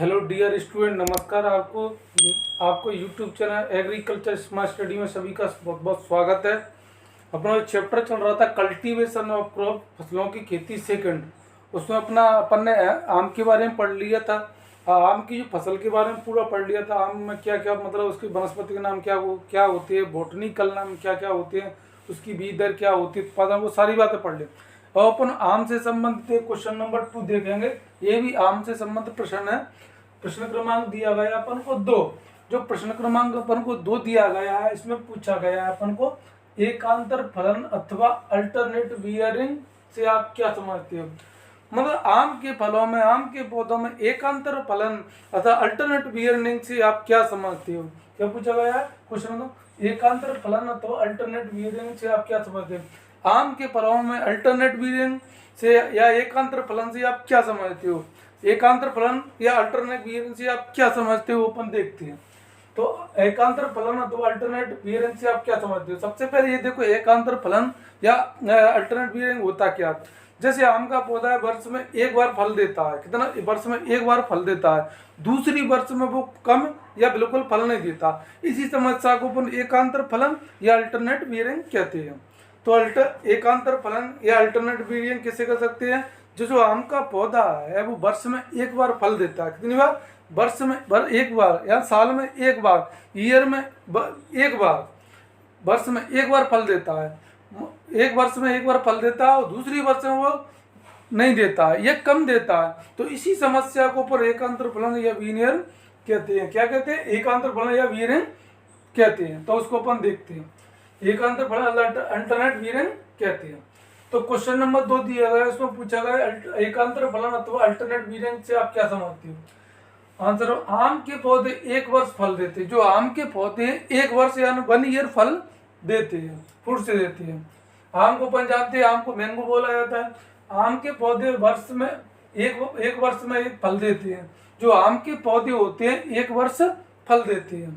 Hello dear student, नमस्कार। आपको आपको YouTube channel agriculture smart study में सभी का बहुत बहुत स्वागत है। अपना एक चैप्टर चल रहा था कल्टीवेशन ऑफ क्रॉप, फसलों की खेती सेकंड। उसमें अपन ने आम के बारे में पढ़ लिया था। आम की जो फसल के बारे में पूरा पढ़ लिया था। आम में क्या क्या मतलब उसकी वनस्पति के नाम क्या होती है, बोटनिकल नाम क्या क्या होते हैं, उसकी बीज दर क्या होती है, उत्पादन, वो सारी बातें पढ़ ली। और अपन आम से संबंधित क्वेश्चन नंबर 2 देखेंगे। ये भी आम से संबंधित प्रश्न है। प्रश्न क्रमांक दिया गया अपन को 2। जो प्रश्न क्रमांक अपन को 2 दिया गया है, इसमें पूछा गया है अपन को एकांतर फलन अथवा अल्टरनेट बियरिंग से आप क्या समझते हो। मतलब आम के फलों में, आम के पौधों में एकांतर फलन अथवा अल्टरनेट बियरिंग से आप क्या समझते हो। क्या पूछा गया है क्वेश्चन, एकांतर फलन अथवा अल्टरनेट बियरिंग से आप क्या समझते हो। आम के फलों में अल्टरनेट बियरिंग से या एकांतर फलन से आप क्या समझते हो। एकांतर फलन या अल्टरनेट बियरिंग से आप क्या समझते हो, अपन देखते हैं। तो एकांतर फलन अथवा अल्टरनेट बियरिंग से आप क्या समझते हो। सबसे पहले ये देखो, एकांतर फलन या अल्टरनेट बियरिंग होता क्या। जैसे आम का पौधा है, वर्ष में एक बार फल देता है। कितना, वर्ष में एक बार फल देता है। दूसरी वर्ष में वो कम या बिल्कुल फल नहीं देता। इसी समस्या को अपन एकांतर फलन या अल्टरनेट बियरिंग कहते हैं। तो एकांतर फलन या अल्टरनेट बियरिंग किसे कर सकते हैं। जो आम का पौधा है वो वर्ष में एक बार फल देता है। कितनी बार, वर्ष में एक बार या साल में एक बार, ईयर में एक बार, वर्ष में एक बार फल देता है। एक वर्ष में एक बार फल देता है और दूसरी वर्ष में वो नहीं देता है, ये कम देता है। तो इसी समस्या को पर एकांतर फलन या बियरिंग कहते हैं। क्या कहते हैं, एकांतर फलन या बियरिंग कहते हैं। तो उसको अपन देखते हैं, एकांतर फलन अल्टरनेट बियरिंग कहते हैं। तो क्वेश्चन नंबर 2 दिया गया, उसमें पूछा गया एकांतर फलन अथवा अल्टरनेट बियरिंग से आप क्या समझते हो। आंसर, आम के पौधे एक वर्ष फल देते हैं। जो आम के पौधे एक वर्ष यानी 1 ईयर फल देते हैं, फ्रूट से देते हैं। आम को अपन जानते हैं, आम को मैंगो बोला जाता है। आम के पौधे वर्ष में एक वर्ष में एक फल देते हैं। जो आम के पौधे होते हैं एक वर्ष फल देते हैं,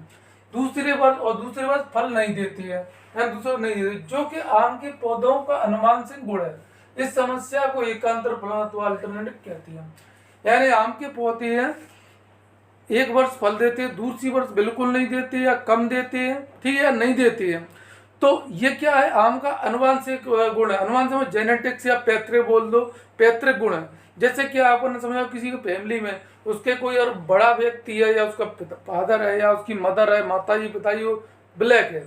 दूसरे वर्ष फल नहीं देती है, दूसरा नहीं देती, जो कि आम के पौधों का अनुमानसिक गुण है। इस समस्या को एकांतर फलन अथवा अल्टरनेट कहते हैं। यानी आम के पौधे हैं, एक वर्ष फल देते हैं, दूसरी वर्ष बिल्कुल नहीं देते या कम देते हैं, ठीक है, या नहीं देते हैं। तो ये क्या है, आम का अनुवांशिक गुण है। अनुवांशिक में जेनेटिक्स या पैतृक बोल दो, पैतृक गुण है। जैसे कि आपने समझा किसी की फैमिली में उसके कोई और बड़ा व्यक्ति है, या उसका फादर है या उसकी मदर है, माताजी पिताजी वो ब्लैक है,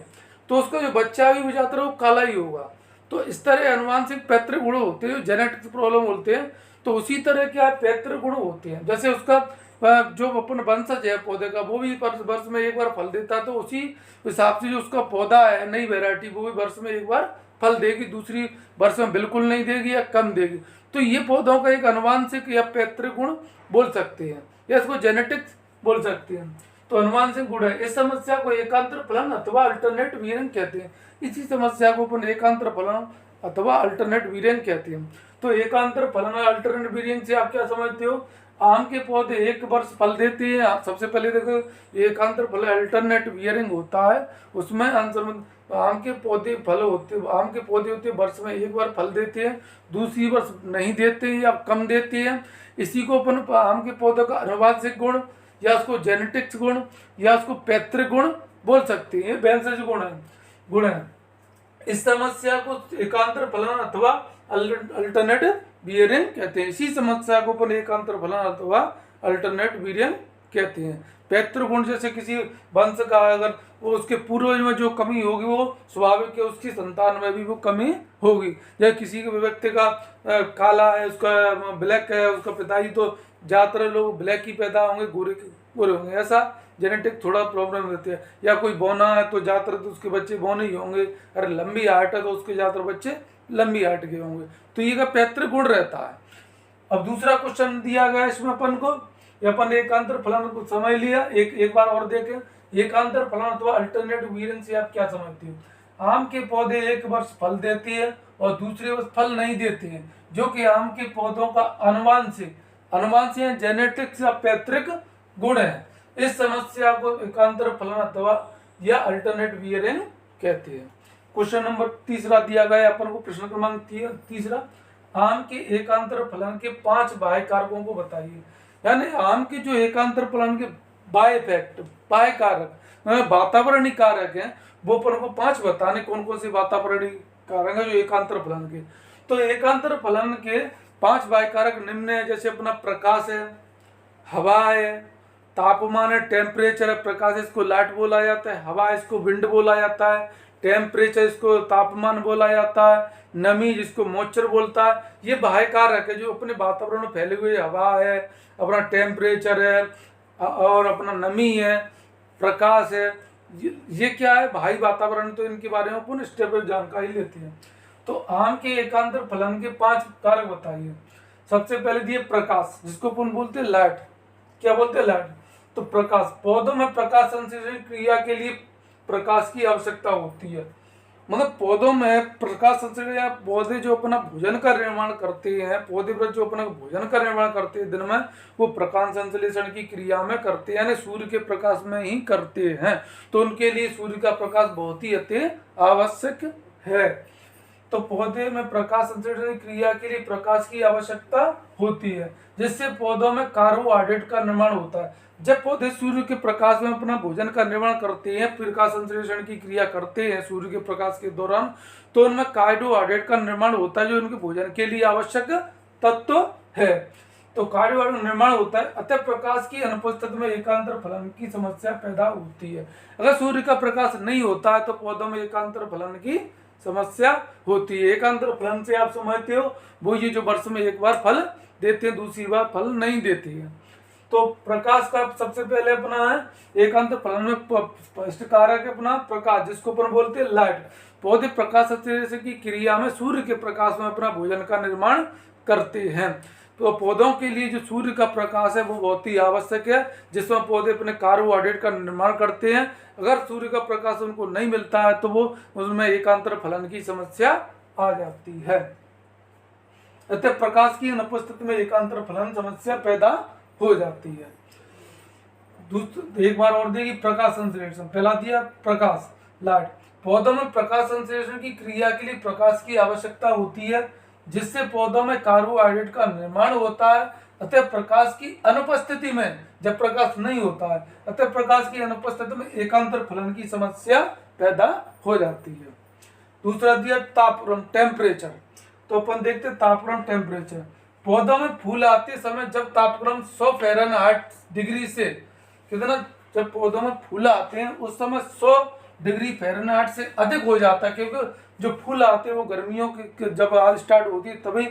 तो उसका जो बच्चा भी जाता है वो काला ही होगा। तो इस तरह अनुवांशिक पैतृक गुण होते हैं, जेनेटिक्स प्रॉब्लम बोलते हैं। तो उसी तरह क्या पैतृक गुण होते हैं। जैसे उसका जो अपन वंशज है पौधे का, वो भी वर्ष में एक बार फल देता है। तो उसी हिसाब से जो उसका पौधा है, नई वैरायटी, वो भी वर्ष में एक बार फल देगी, दूसरी वर्ष में बिल्कुल नहीं देगी या कम देगी। तो ये पौधों का एक अनुवांशिक या पैतृक गुण बोल सकते हैं, या इसको जेनेटिक्स बोल सकते हैं। तो अनुवांशिक गुण है। इस समस्या को एकांतर फलन अथवा अल्टरनेट बियरिंग कहते हैं। इसी समस्या को अपन एकांतर फलन अथवा अल्टरनेट बियरिंग कहते हैं। तो एकांतर फलन और अल्टरनेट बियरिंग से आप क्या समझते हो। आम के पौधे एक वर्ष फल देते हैं। सबसे पहले देखो, एकांतर फल अल्टरनेट बियरिंग होता है, उसमें आंसर आम के पौधे होते वर्ष में एक बार फल देते हैं, दूसरी वर्ष नहीं देते हैं या कम देते हैं। इसी को अपन आम के पौधों का अनुवांशिक गुण या उसको जेनेटिक्स गुण या उसको पैतृक गुण बोल सकते हैं। वंशज गुण है। इस समस्या को एकांतर फलन अथवा अल्टरनेट बियरिंग कहते हैं। इसी समस्या को अपन एकांतर फलन अथवा अल्टरनेट बियरिंग कहते हैं। पैतृक गुण, जैसे किसी वंश का अगर वो उसके पूर्वज में जो कमी होगी वो स्वाभाविक है, उसकी संतान में भी वो कमी होगी। जैसे किसी के व्यक्ति का काला है, उसका ब्लैक है, उसका पिताजी, तो ज़्यादातर लोग ब्लैक ही पैदा होंगे, गोरे होंगे। ऐसा जेनेटिक थोड़ा प्रॉब्लम रहती है। या कोई बौना है तो ज़्यादातर तो उसके बच्चे बौने ही होंगे। अगर लंबी हाइट है तो उसके ज़्यादातर बच्चे लंबी हाइट के होंगे। तो ये का पैतृक गुण रहता है। अब दूसरा क्वेश्चन दिया गया इसमें अपन को, अपन एकांतर फलन को समझ लिया। एक बार और देखें, एकांतर फलन अथवा अल्टरनेट बियरिंग से आप क्या समझते हो। आम के पौधे एक वर्ष फल देते हैं और दूसरे वर्ष फल नहीं देते हैं, जो कि आम के पौधों का अनुवांशिक जेनेटिक्स या पैतृक गुण है। इस समस्या को एकांतर फलन अथवा या अल्टरनेट बियरिंग कहते हैं। क्वेश्चन नंबर 3 दिया गया अपन को, प्रश्न क्रमांक 3। आम के एकांतर फलन के 5 बाह्य कारकों को बताइए। यानी आम के जो एकांतर फलन के बाय इफेक्ट, बाय कारक, वातावरणीय कारक हैं, वो अपन को 5 बताने कौन कौन से वातावरणीय कारक है जो एकांतर फलन के। तो एकांतर फलन के 5 बाय कारक निम्न है, जैसे अपना प्रकाश है, हवा है, तापमान है, टेम्परेचर है। प्रकाश इसको लाइट बोला जाता है, हवा इसको विंड बोला जाता है, टेम्परेचर इसको तापमान बोला जाता है, नमी जिसको मॉइस्चर बोलता है। ये बाह्य कारक है जो अपने वातावरण में फैले हुए, हवा है, अपना टेम्परेचर है और अपना नमी है, प्रकाश है, ये क्या है बाह्य वातावरण। तो इनके बारे में अपन स्टेप बाय जानकारी लेते हैं। तो आम के एकांतर फलन के 5 कारक बताइए। सबसे पहले दिए प्रकाश, जिसको अपन बोलते हैं लाइट। क्या बोलते हैं? लाइट। तो प्रकाश, पौधों में प्रकाश संश्लेषण क्रिया के लिए प्रकाश की आवश्यकता होती है। मतलब पौधों में प्रकाश संश्लेषण, या पौधे जो अपना भोजन का निर्माण करते हैं, पौधे पर जो अपना भोजन का निर्माण करते हैं दिन में, वो प्रकाश संश्लेषण की क्रिया में करते हैं, यानी सूर्य के प्रकाश में ही करते हैं। तो उनके लिए सूर्य का प्रकाश बहुत ही अति आवश्यक है। तो पौधे में प्रकाश संश्लेषण क्रिया के लिए प्रकाश की आवश्यकता होती है, जिससे पौधों में कार्बोहाइड्रेट का निर्माण होता है। जब पौधे सूर्य के प्रकाश में अपना भोजन का निर्माण करते हैं, प्रकाश संश्लेषण की क्रिया करते हैं सूर्य के प्रकाश के दौरान, तो उनमें कार्बोहाइड्रेट का निर्माण होता है, जो उनके भोजन के लिए आवश्यक तत्व है। तो कार्बोहाइड्रेट निर्माण होता है। अतः प्रकाश की अनुपस्थिति में एकांतर फलन की समस्या पैदा होती है। अगर सूर्य का प्रकाश नहीं होता है तो पौधों में एकांतर फलन की समस्या होती है। एकांतर फलन से आप समझते हो वो ये जो वर्ष में एक बार फल देते हैं, दूसरी बार फल नहीं देते हैं। तो प्रकाश का सबसे पहले अपना है एकांतर फलन में स्पष्ट कारक अपना प्रकाश, जिसको अपन बोलते हैं लाइट। पौधे प्रकाश संश्लेषण की क्रिया में सूर्य के प्रकाश में अपना भोजन का निर्माण करते हैं। तो पौधों के लिए जो सूर्य का प्रकाश है वो बहुत ही आवश्यक है, जिसमें पौधे अपने कार्बोहाइड्रेट का निर्माण करते हैं। अगर सूर्य का प्रकाश उनको नहीं मिलता है तो वो उसमें एकांतर फलन की समस्या आ जाती है। अतः प्रकाश की अनुपस्थिति में एकांतर फलन समस्या पैदा हो जाती है। एक बार और देखिए प्रकाश संश्लेषण। पहला दिया प्रकाश, लाइट। पौधों में प्रकाश संश्लेषण की क्रिया के लिए प्रकाश की आवश्यकता होती है, जिससे पौधों में कार्बोहाइड्रेट का निर्माण होता है। अतः प्रकाश की अनुपस्थिति में, जब प्रकाश नहीं होता है, अतः प्रकाश की अनुपस्थिति में एकांतर फलन की समस्या पैदा हो जाती है। दूसरा दिया तापक्रम, टेम्परेचर। तो अपन देखते हैं तापक्रम, टेम्परेचर। पौधों में फूल आते समय जब तापक्रम 100 फ़ारेनहाइट डिग्री से कितना, जब पौधों में फूल आते हैं उस समय 100 डिग्री फ़ारेनहाइट से अधिक हो जाता है, क्योंकि जो फूल आते हैं वो गर्मियों की जब आज स्टार्ट होती है तभी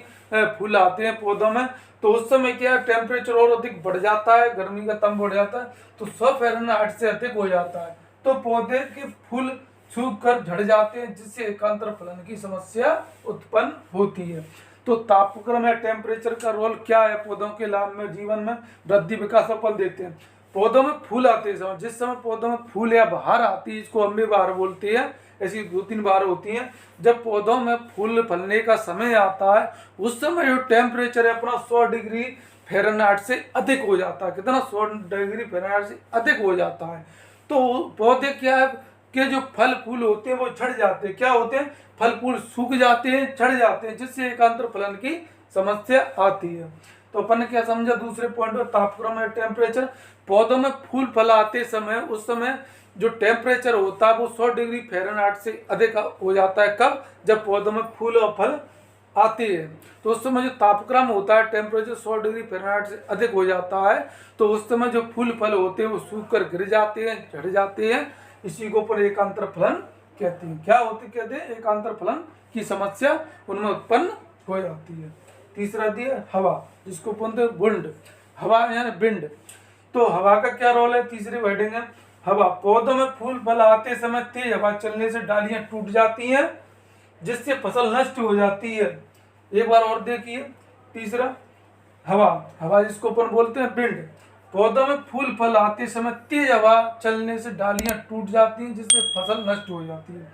फूल आते हैं पौधों में। तो उस समय क्या टेम्परेचर और अधिक बढ़ जाता है, गर्मी का तम बढ़ जाता है, तो 100 फ़ारेनहाइट से अधिक हो जाता है, तो पौधे के फूल सूख कर झड़ जाते हैं, जिससे एकांतर फलन की समस्या उत्पन्न होती है। तो तापक्रम या टेम्परेचर का रोल क्या है पौधों के लाभ में, जीवन में वृद्धि विकास अपन देते हैं। पौधों में फूल आते समय, जिस समय पौधों में फूल या बहार आती है, इसको अम्बे बहार बोलते हैं, ऐसी 2-3 बार होती हैं। जब पौधों में फूल फलने का समय आता है उस समय जो टेम्परेचर है अपना 100 डिग्री फ़ारेनहाइट से अधिक हो जाता है। कितना? 100 डिग्री फ़ारेनहाइट से अधिक हो जाता है। तो पौधे क्या है कि जो फल फूल होते हैं वो झड़ जाते हैं। क्या होते हैं? फल फूल सूख जाते हैं, झड़ जाते हैं, जिससे एकांतर फलन की समस्या आती है। तो अपन ने क्या समझा दूसरे पॉइंट में, तापक्रम या टेम्परेचर। पौधों में फूल फल आते समय उस समय जो टेम्परेचर होता है वो 100 डिग्री फ़ारेनहाइट से अधिक हो जाता है। कब? जब पौधों में फूल और फल आते हैं, तो उस समय जो तापक्रम होता है, टेम्परेचर 100 डिग्री फ़ारेनहाइट से अधिक हो जाता है, तो उस समय जो फूल फल होते हैं वो सूख कर गिर जाते हैं, झड़ जाते हैं। इसी को अपन एकांतर फलन कहते हैं। क्या होते कहते हैं? एकांतर फलन की समस्या उनमें उत्पन्न हो जाती है। तीसरा दिया हवा, जिसको बोलते हैं विंड, हवा यानी विंड। तो हवा का क्या रोल है? तीसरी वर्डिंग है हवा। पौधों में फूल फल आते समय तेज हवा चलने से डालियां टूट जाती हैं, जिससे फसल नष्ट हो जाती है। एक बार और देखिए तीसरा, हवा, हवा जिसको अपन बोलते हैं विंड। पौधों में फूल फल आते समय तेज हवा चलने से डालियां टूट जाती हैं, जिससे फसल नष्ट हो जाती है।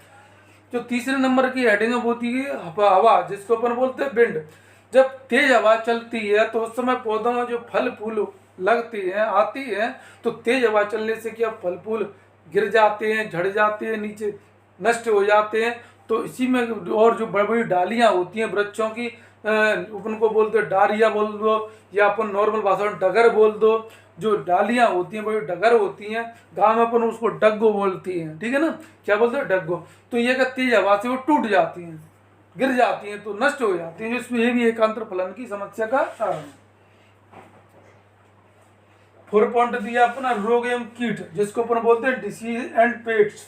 जो तीसरे नंबर की हेडिंग होती है हवा, जिसको अपन बोलते हैं विंड। जब तेज हवा चलती है तो उस समय पौधों में जो फल फूल लगती हैं, आती हैं, तो तेज हवा चलने से क्या फल फूल गिर जाते हैं, झड़ जाते हैं, नीचे नष्ट हो जाते हैं। तो इसी में और जो बड़ी बड़ी डालियां होती हैं वृक्षों की, अपन को बोलते हैं डारिया बोल दो, या अपन नॉर्मल भाषा में डगर बोल दो। जो डालियाँ होती हैं, वो डगर होती हैं, गाँव में अपन उसको डग्गो बोलती हैं, ठीक है ना, क्या बोलते हैं, डग्गो। तो ये क्या तेज हवा से वो टूट जाती हैं, गिर जाती हैं, तो नष्ट हो जाती हैं, जिसमें ये भी एकांतर फलन की समस्या का कारण है। 4 पॉइंट दिया अपना रोग एवं कीट, जिसको अपन बोलते हैं डिसीज एंड पेस्ट।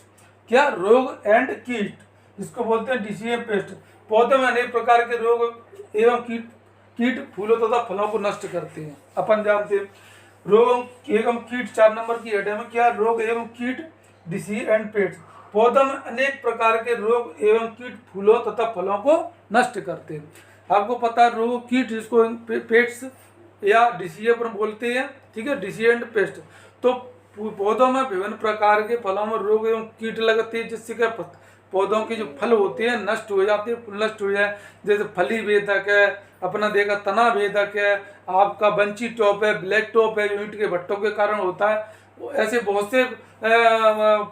क्या, रोग एंड कीट, जिसको बोलते हैं डिसीज एंड पेस्ट। पौधों में अनेक प्रकार के रोग एवं कीट फूलों तथा फलों को नष्ट करते हैं, अपन जानते हैं। रोग एवं कीट 4 नंबर की हेड में, क्या, रोग एवं कीट, डिसीज एंड पेस्ट। पौधों में अनेक प्रकार के रोग एवं कीट फूलों तथा फलों को नष्ट करते हैं। आपको पता है रोग कीट, जिसको पेट्स या डिसीज पर बोलते हैं, ठीक है, डिसीज एंड पेस्ट। तो पौधों में विभिन्न प्रकार के फलों में रोग एवं कीट लगते हैं, जिससे क्या पौधों के जो फल होते हैं नष्ट हो जाते हैं, नष्ट हो जाए। जैसे फली भेदक है, अपना देखा तना भेदक है, आपका बंची टॉप है, ब्लैक टॉप है, जो ईंट के भट्टों के कारण होता है। ऐसे बहुत से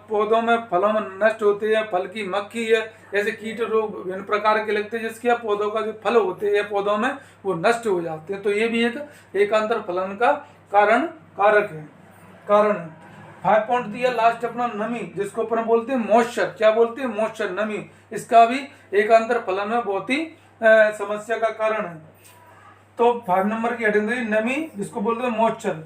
पौधों में फलों में नष्ट होते हैं। फल की मक्खी है, ऐसे कीट रोग विभिन्न प्रकार के लगते हैं, जिसके पौधों का जो फल होते हैं पौधों में वो नष्ट हो जाते हैं। तो ये भी एक एकांतर फलन का कारक है। 5 पॉइंट दिया लास्ट अपना नमी, जिसको अपन बोलते हैं मॉइस्चर। क्या बोलते हैं, मॉइस्चर, नमी। इसका भी एकांतर फलन में बहुत ही समस्या का कारण है। तो 5 नंबर की हेडिंग है नमी, जिसको बोलते हैं मॉइस्चर।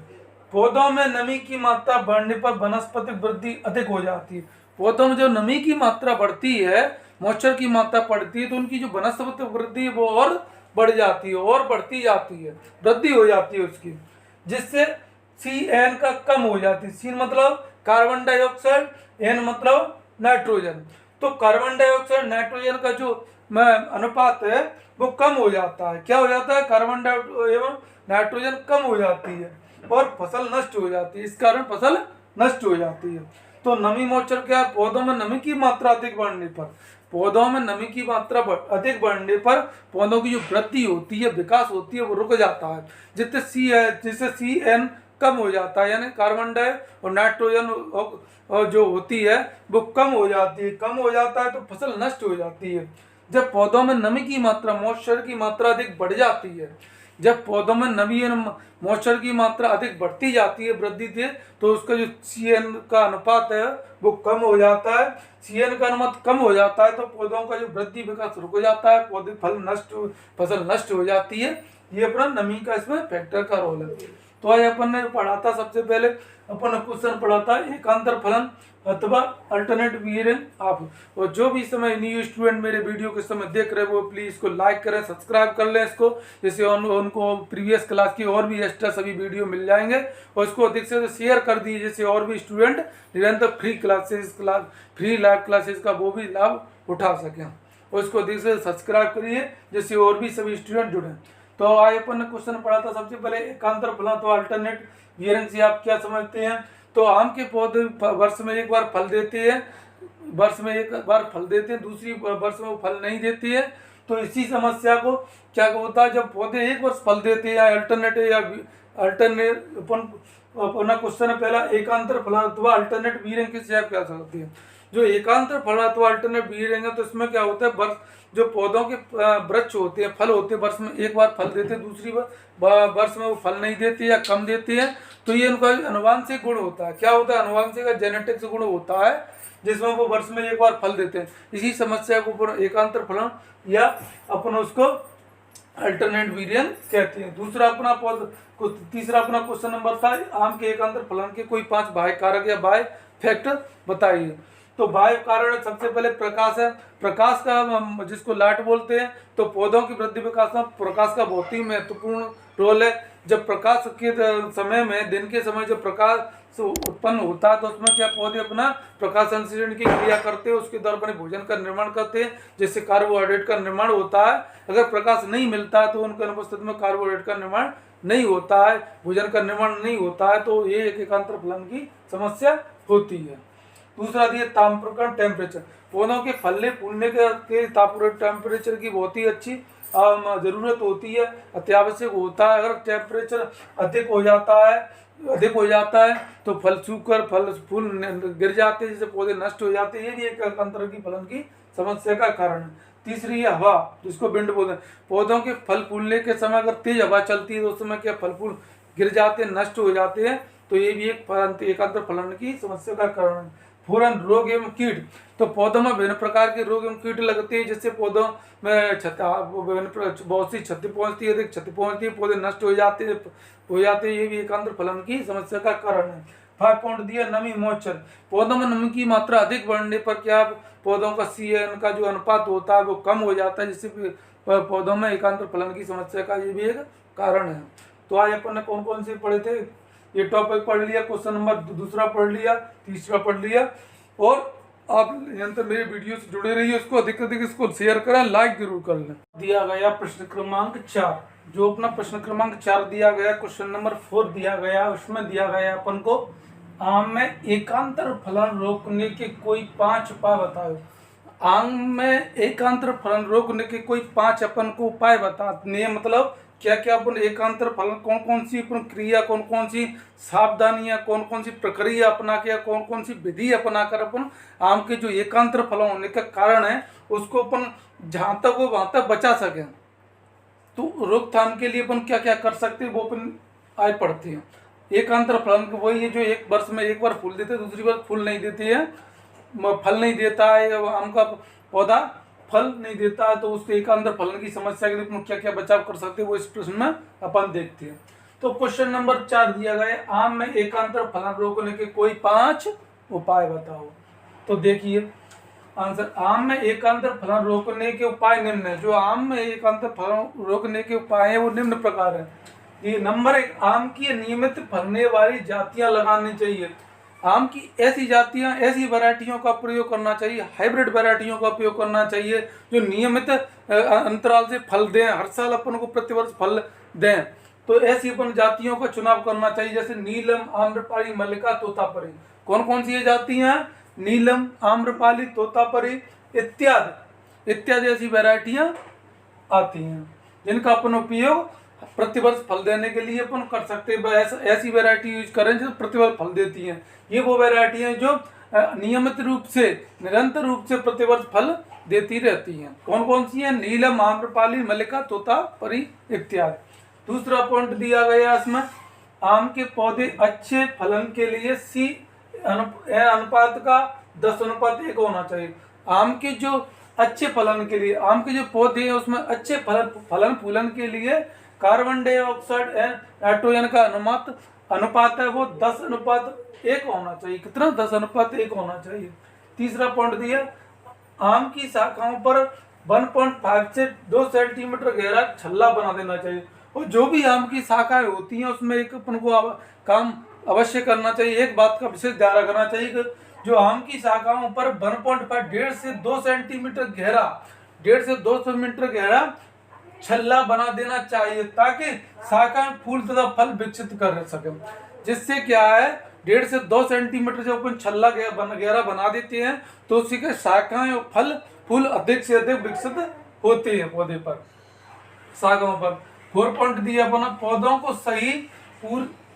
पौधों में नमी की मात्रा बढ़ने पर वनस्पतिक वृद्धि अधिक हो जाती है। पौधों में जो नमी की मात्रा बढ़ती है, मॉइस्चर की मात्रा बढ़ती है, तो उनकी जो वनस्पतिक वृद्धि है वो और बढ़ जाती है, और बढ़ती जाती है, वृद्धि हो जाती है उसकी, जिससे CN का कम हो जाती है। C मतलब कार्बन डाइऑक्साइड, N मतलब नाइट्रोजन। तो कार्बन डाइऑक्साइड नाइट्रोजन का जो अनुपात है वो कम हो जाता है। क्या हो जाता है, कार्बन डाइऑक्साइड एवं नाइट्रोजन कम हो जाती है और फसल नष्ट हो जाती है। इस कारण फसल नष्ट हो जाती है। तो नमी मॉइस्चर क्या है, पौधों में नमी की मात्रा अधिक बढ़ने पर, पौधों में नमी की मात्रा अधिक बढ़ने पर पौधों की जो वृद्धि होती है, विकास होती है, वो रुक जाता है, जिससे CN कम हो जाता है, यानी कार्बन डाई और नाइट्रोजन और जो होती है वो कम हो जाती है। कम हो जाता है तो फसल नष्ट हो जाती है। जब पौधों में नमी की मात्रा, मॉइस्चर की मात्रा अधिक बढ़ जाती है, जब पौधों में नमी और मॉइस्चर की मात्रा अधिक बढ़ती जाती है, वृद्धि से, तो उसका जो CN का अनुपात है वो कम हो जाता है। CN का अनुपात कम हो जाता है तो पौधों का जो वृद्धि विकास रुक जाता है, पौधे फसल नष्ट हो जाती है। ये अपना नमी का इसमें फैक्टर का रोल है। तो आज अपन ने पढ़ा था, सबसे पहले अपन ने क्वेश्चन पढ़ा था एकांतर फलन अथवा अल्टरनेट बिहेवियर आप। और जो भी समय न्यू स्टूडेंट मेरे वीडियो के समय देख रहे हैं वो प्लीज़ इसको लाइक करें, सब्सक्राइब कर लें इसको, जिससे उनको प्रीवियस क्लास की और भी एक्स्ट्रा सभी वीडियो मिल जाएंगे। और इसको अधिक से शेयर कर दीजिए, जिससे और भी स्टूडेंट निरंतर फ्री लाइव क्लासेस का वो भी लाभ उठा सकें। और इसको अधिक से सब्सक्राइब करिए, जिससे और भी सभी स्टूडेंट जुड़ें। तो आज अपन ने क्वेश्चन पढ़ा था, सबसे पहले एकांतर फलन तो अल्टरनेट बिहेवियर से आप क्या समझते हैं। तो आम के पौधे वर्ष में एक बार फल देते हैं, दूसरी वर्ष में वो फल नहीं देती है। तो इसी समस्या को क्या होता है, जब पौधे एक वर्ष फल देते हैं, अल्टरनेट अपना क्वेश्चन है पहला, एकांतर फलन अथवा अल्टरनेट बिहेवियर किससे आप क्या समझते हैं। जो एकांतर फलन अथवा अल्टरनेट बिहेवियर है, तो इसमें क्या होता है, जो पौधों के वृक्ष होते हैं, फल होते हैं, वर्ष में एक बार फल देते हैं, दूसरी वर्ष में वो फल नहीं देते या कम देते हैं। तो ये उनका अनुवांशिक गुण होता है। क्या होता है, अनुवांशिक जेनेटिक्स गुण होता है, जिसमें वो वर्ष में एक बार फल देते हैं। इसी समस्या को एकांतर फलन या अपन उसको अल्टरनेट बिहेवियर कहते हैं। तीसरा अपना क्वेश्चन नंबर था, आम के एकांतर फलन के कोई 5 बाह्य कारक या बाह्य फैक्टर बताइए। तो बाह्य कारण सबसे पहले प्रकाश है। प्रकाश का, जिसको लाइट बोलते हैं, तो पौधों की वृद्धि विकास में प्रकाश का बहुत ही महत्वपूर्ण रोल है। जब प्रकाश के समय में, दिन के समय जब प्रकाश उत्पन्न होता है, तो उसमें क्या पौधे अपना प्रकाश संश्लेषण की क्रिया करते हैं, उसके द्वारा अपने भोजन का निर्माण करते हैं, जिससे कार्बोहाइड्रेट का निर्माण होता है। अगर प्रकाश नहीं मिलता है तो उनके अनुपस्थिति में कार्बोहाइड्रेट का निर्माण नहीं होता है, भोजन का निर्माण नहीं होता है। तो ये एक एकांतर फलन की समस्या होती है। दूसरा दिया तापमान, टेम्परेचर। पौधों के फलने फूलने के टेम्परेचर की बहुत ही अच्छी जरूरत होती है, अत्यावश्यक होता है। अगर टेम्परेचर अधिक हो जाता है तो फल सूखकर फूल गिर जाते हैं, जिससे पौधे नष्ट हो जाते हैं। ये भी एक एकांतर की फलन की समस्या का कारण है। तीसरी है हवा, जिसको विंड बोलते हैं। पौधों के फल फूलने के समय अगर तेज हवा चलती है तो उस समय क्या फल फूल गिर जाते हैं, नष्ट हो जाते हैं, तो ये भी एक अंतर फलन की समस्या का कारण है। फूलन रोग एवं कीट, तो पौधों में विभिन्न प्रकार के रोग एवं कीट लगते हैं, जिससे पौधों में बहुत सी क्षति पहुंचती है, अधिक क्षति पहुंचती है, पौधे नष्ट हो जाते हैं, ये भी एक अंतर फलन की समस्या का कारण है। 5 पॉइंट दिया नमी मॉइस्चर, पौधों में नमी की मात्रा अधिक बढ़ने पर क्या पौधों का CN का जो अनुपात होता है वो कम हो जाता है, जिससे पौधों में एकांतर फलन की समस्या का ये भी एक कारण है। तो आज अपन ने कौन कौन से पढ़े थे, ये टॉपिक पढ़ लिया, क्वेश्चन नंबर दूसरा पढ़ लिया, तीसरा पढ़ लिया, और आप यहाँ तक मेरे वीडियो से जुड़े रहिए, उसको अधिक से अधिक इसको शेयर करें, लाइक जरूर कर लें। दिया गया प्रश्न क्रमांक 4, जो अपना प्रश्न क्रमांक 4 दिया गया, क्वेश्चन नंबर 4 दिया गया, उसमें दिया गया अपन को आम में एकांतर फलन रोकने के कोई 5 उपाय बताओ। आम में एकांतर फलन रोकने के कोई 5 अपन को उपाय बताने, मतलब क्या क्या अपन एकांतर फलन, कौन कौन सी अपन क्रिया, कौन कौन सी सावधानियां, कौन कौन सी प्रक्रिया अपना के, कौन कौन सी विधि अपनाकर अपन आम के जो एकांतर फलन होने का कारण है उसको अपन जहाँ तक हो वहाँ तक बचा सकें। तो रोकथाम के लिए अपन क्या क्या कर सकते हैं वो अपन आज पढ़ते हैं। एकांतर फलन वही है जो एक वर्ष में एक बार फूल देते हैं, दूसरी बार फूल नहीं देती है, फल नहीं देता है, आम का पौधा फल नहीं देता है, तो उसके एकांतर फलन की समस्या के लिए क्या क्या बचाव कर सकते हैं वो इस प्रश्न में अपन देखते हैं। तो क्वेश्चन नंबर 4 दिया गया, आम में एकांतर फलन रोकने के कोई 5 उपाय बताओ। तो देखिए आंसर, आम में एकांतर फलन रोकने के उपाय निम्न है। जो आम में एकांतर फलन रोकने के उपाय है वो निम्न प्रकार है। ये नंबर 1, आम की नियमित फलने वाली जातियां लगानी चाहिए। आम की ऐसी जातियां, ऐसी वैरायटियों का प्रयोग करना चाहिए, हाइब्रिड वैरायटियों का उपयोग करना चाहिए जो नियमित अंतराल से फल दें, हर साल अपन को प्रतिवर्ष फल दें। तो ऐसी अपन जातियों का चुनाव करना चाहिए, जैसे नीलम, आम्रपाली, मल्लिका, तोतापरी। कौन कौन सी ये जातियां, नीलम, आम्रपाली, तोतापरी इत्यादि ऐसी वैरायटियां आती हैं जिनका अपन उपयोग प्रतिवर्ष फल देने के लिए अपन कर सकते हैं। ऐसी वैरायटी यूज करें जो प्रतिवर्ष फल देती हैं। ये वो वैरायटी हैं जो नियमित रूप से, निरंतर रूप से प्रतिवर्ष फल देती रहती हैं। कौन कौन सी हैं, नीलम, आम्रपाली, मल्लिका, तोतापरी इत्यादि। दूसरा पॉइंट दिया गया इसमें, आम के पौधे अच्छे फलन के लिए C अनुपात का 10:1 होना चाहिए। आम के जो अच्छे फलन के लिए, आम के जो पौधे हैं उसमें अच्छे फलन फूलन के लिए कार्बन डाइऑक्साइड नाइट्रोजन का अनुपात है वो 10:1 होना चाहिए। कितना, 10:1 होना चाहिए। तीसरा पॉइंट दिया, आम की शाखाओं पर 1.5 से 2 सेंटीमीटर गहरा छल्ला बना देना चाहिए। और जो भी आम की शाखाएं होती हैं उसमें एक अपन को काम अवश्य करना चाहिए। एक बात का विशेष ध्यान रखना चाहिए कि जो आम की शाखाओं पर 1.5 से 2 सेंटीमीटर गहरा, 1.5 से 2 सेंटीमीटर गहरा छल्ला बना देना चाहिए, ताकि शाखाएं फूल तथा फल विकसित कर सके। जिससे क्या है, 1.5 से 2 सेंटीमीटर जब अपन छल्ला गहरा बना देते हैं तो उसी के शाखाएं और फल फूल अधिक से अधिक विकसित होते हैं पौधे पर, शाखाओं पर। 4 पॉइंट दिया अपना, पौधों को सही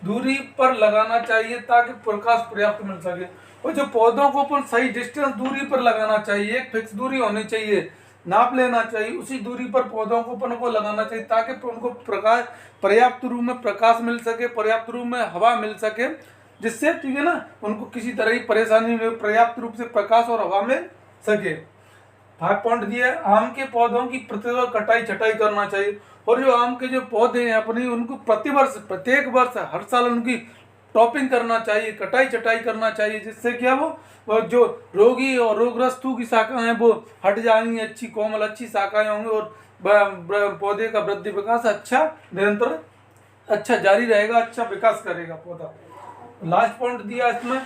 दूरी पर लगाना चाहिए ताकि प्रकाश पर्याप्त मिल सके। और जो पौधों को अपन सही डिस्टेंस दूरी पर लगाना चाहिए, एक फिक्स दूरी होनी चाहिए, नाप लेना चाहिए, उसी दूरी पर पौधों को अपन को लगाना चाहिए ताकि उनको प्रकाश, पर्याप्त रूप में प्रकाश मिल सके, पर्याप्त रूप में हवा मिल सके, जिससे ठीक है ना, उनको किसी तरह की परेशानी नहीं, पर्याप्त रूप से प्रकाश और हवा मिल सके। 5 पॉइंट दिए, आम के पौधों की प्रतिवर्ष कटाई छटाई करना चाहिए। और जो आम के जो पौधे हैं अपनी, उनको प्रतिवर्ष, प्रत्येक वर्ष, हर साल उनकी टॉपिंग करना चाहिए, कटाई छटाई करना चाहिए, जिससे क्या वो जो रोगी और रोगग्रस्तों की शाखाएं हैं वो हट जाएंगी, अच्छी कोमल अच्छी शाखाएं होंगी और पौधे का वृद्धि विकास अच्छा निरंतर अच्छा जारी रहेगा, अच्छा विकास करेगा पौधा। लास्ट पॉइंट दिया इसमें,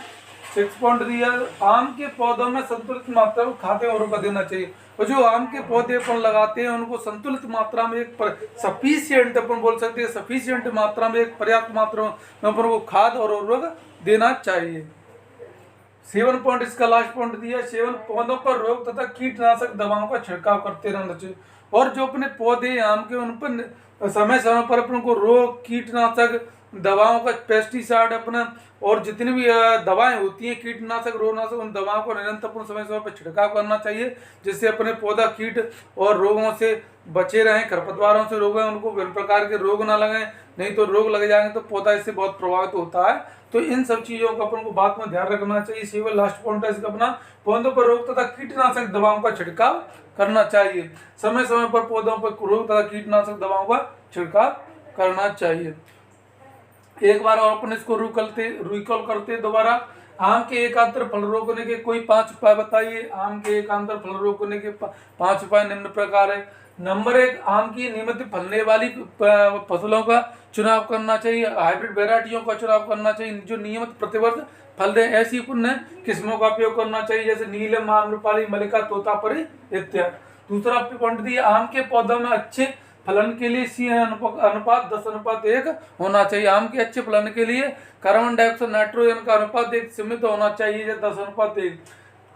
6 पॉइंट दिया, आम के पौधों में संतुलित मात्रा में खाद्य और का देना चाहिए। और जो आम के पौधे अपन लगाते हैं उनको संतुलित मात्रा में, एक सफिशिएंट अपन बोल सकते हैं, सफिशिएंट मात्रा में, एक पर्याप्त मात्रा में अपन को खाद और उर्वरक देना चाहिए। 7 पॉइंट इसका लास्ट पॉइंट दिया, 7 पौधों पर रोग तथा कीटनाशक दवाओं का छिड़काव करते रहना चाहिए। और जो अपने पौधे आम के, उन पर समय समय पर अपन को रोग, कीटनाशक दवाओं का पेस्टिसाइड अपना और जितनी भी दवाएं होती हैं कीटनाशक रोगनाशक, उन दवाओं को निरंतर समय समय पर छिड़काव करना चाहिए, जिससे अपने पौधा कीट और रोगों से बचे रहें। खरपतवारों से रोग हैं उनको विभिन्न प्रकार के रोग ना लगें, नहीं तो रोग लग जाएंगे तो पौधा इससे बहुत प्रभावित होता है। तो इन सब चीज़ों का अपन को बात में ध्यान रखना चाहिए। सेवल लास्ट पॉइंट है इसका अपना, पौधों पर रोग तथा कीटनाशक दवाओं का छिड़काव करना चाहिए। समय समय पर पौधों पर रोग तथा कीटनाशक दवाओं का छिड़काव करना चाहिए। एक बार और अपन इसको रिकॉल करते दोबारा। आम के एकांतर फल रोकने के कोई 5 उपाय बताइए। आम के एकांतर फल रोकने के 5 उपाय निम्न प्रकार है। नंबर 1, आम की नियमित फलने वाली फसलों का चुनाव करना चाहिए। हाइब्रिड वेराइटियों का चुनाव करना चाहिए जो नियमित प्रतिवर्ष फल दें, ऐसी पुण्य किस्मों का उपयोग करना चाहिए, जैसे नीलम, आम्रपाली, मल्लिका, तोतापरी इत्यादि। दूसरा पॉइंट दिया, आम के पौधों में अच्छे फलन के लिए सी अनुपात 10:1 होना चाहिए। आम के अच्छे फलन के लिए कार्बन डाइऑक्साइड नाइट्रोजन का अनुपात 1 सीमित होना चाहिए, 10:1।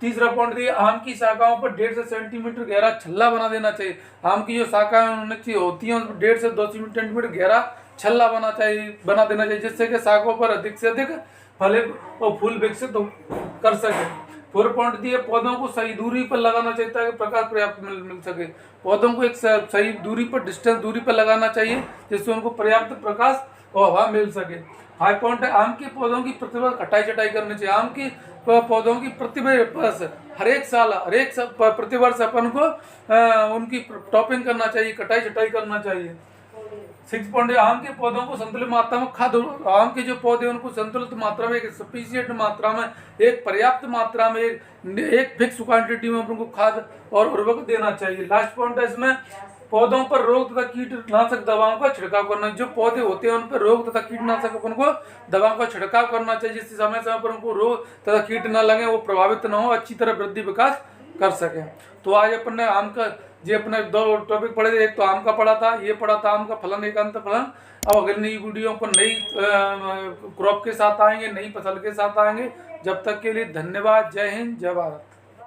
तीसरा पॉइंट दिया, आम की शाखाओं पर 1.5 से सेंटीमीटर गहरा छल्ला बना देना चाहिए। आम की जो शाखाएं होती हैं 1.5 से 2 सेंटीमीटर गहरा छल्ला बना देना चाहिए, जिससे कि शाखाओं पर अधिक से अधिक फले और फूल विकसित कर सके। 4 पॉइंट दिए, पौधों को सही दूरी पर लगाना चाहिए ताकि प्रकाश पर्याप्त मिल सके। पौधों को एक सही दूरी पर, डिस्टेंस दूरी पर लगाना चाहिए, जिससे उनको पर्याप्त प्रकाश और हवा मिल सके। हाई पॉइंट है, आम के पौधों की प्रतिवर्ष कटाई छटाई करनी चाहिए। आम की पौधों की प्रतिवर्ष हर एक साल प्रतिवर्ष अपन को उनकी टॉपिंग करना चाहिए, कटाई छटाई करना चाहिए। 6 पॉइंट, आम के पौधों को संतुलित मात्रा में खाद, आम के जो पौधे उनको संतुलित मात्रा में, एक सफिशिएंट मात्रा में, एक पर्याप्त मात्रा में, एक फिक्स क्वांटिटी में उनको खाद और उर्वरक देना चाहिए। लास्ट पॉइंट है इसमें, पौधों पर रोग तथा कीटनाशक दवाओं का छिड़काव करना। जो पौधे होते हैं उन पर रोग तथा कीटनाशक अपन को दवाओं का छिड़काव करना चाहिए, जिससे समय समय पर उनको रोग तथा कीट न लगे, वो प्रभावित न हो, अच्छी तरह वृद्धि विकास कर सके। तो आज अपन ने आम का अपने 2 टॉपिक पढ़े थे। एक तो आम का पढ़ा था, ये पढ़ा था आम का फलन एकांतर फलन। अब अगली नई वीडियो पर नई क्रॉप के साथ आएंगे, नई फसल के साथ आएंगे। जब तक के लिए धन्यवाद। जय हिंद, जय भारत।